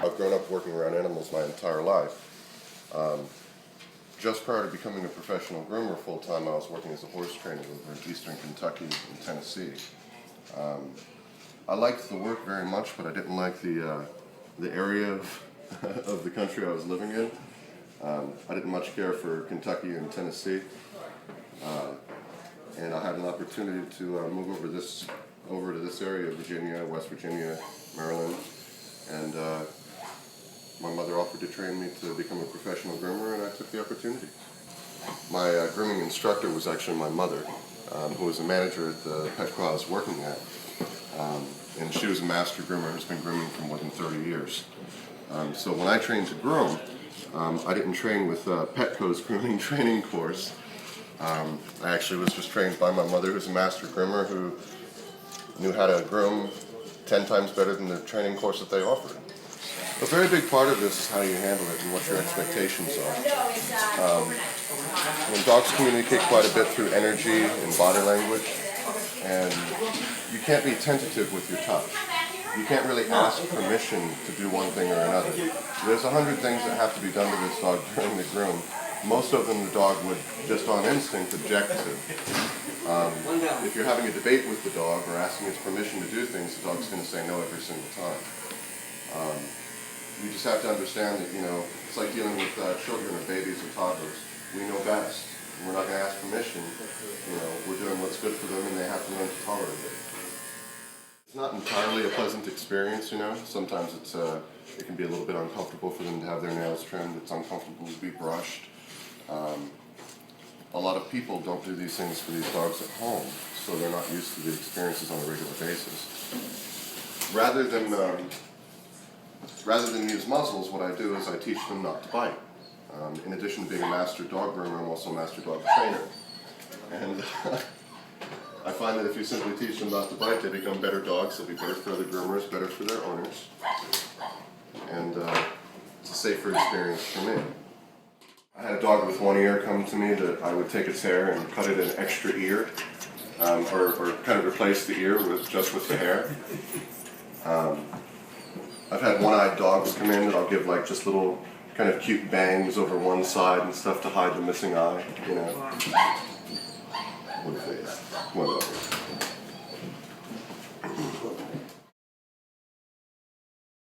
I've grown up working around animals my entire life. Just prior to becoming a professional groomer full-time, I was working as a horse trainer over in eastern Kentucky and Tennessee. I liked the work very much, but I didn't like the area of the country I was living in. I didn't much care for Kentucky and Tennessee, and I had an opportunity to move over to this area of Virginia, West Virginia, Maryland, and my mother offered to train me to become a professional groomer, and I took the opportunity. My grooming instructor was actually my mother, who was a manager at the pet co I was working at, and she was a master groomer who's been grooming for more than 30 years. So when I trained to groom, I didn't train with Petco's grooming training course. I actually was just trained by my mother, who's a master groomer, who knew how to groom 10 times better than the training course that they offered. A very big part of this is how you handle it and what your expectations are. Dogs communicate quite a bit through energy and body language, and you can't be tentative with your touch. You can't really ask permission to do one thing or another. There's 100 things that have to be done to this dog during the groom. Most of them the dog would, just on instinct, object to. If you're having a debate with the dog or asking its permission to do things, the dog's going to say no every single time. You just have to understand that, it's like dealing with children or babies or toddlers. We know best. We're not going to ask permission. We're doing what's good for them, and they have to learn to tolerate it. It's not entirely a pleasant experience, Sometimes it can be a little bit uncomfortable for them to have their nails trimmed. It's uncomfortable to be brushed. A lot of people don't do these things for these dogs at home, so they're not used to the experiences on a regular basis. Rather than use muzzles, what I do is I teach them not to bite. In addition to being a master dog groomer, I'm also a master dog trainer. And I find that if you simply teach them not to bite, they become better dogs. They'll be better for other groomers, better for their owners. And it's a safer experience for me. I had a dog with one ear come to me that I would take its hair and cut it an extra ear, or kind of replace the ear just with the hair. I've had one-eyed dogs come in that I'll give just little kind of cute bangs over one side and stuff to hide the missing eye, One face, one eye.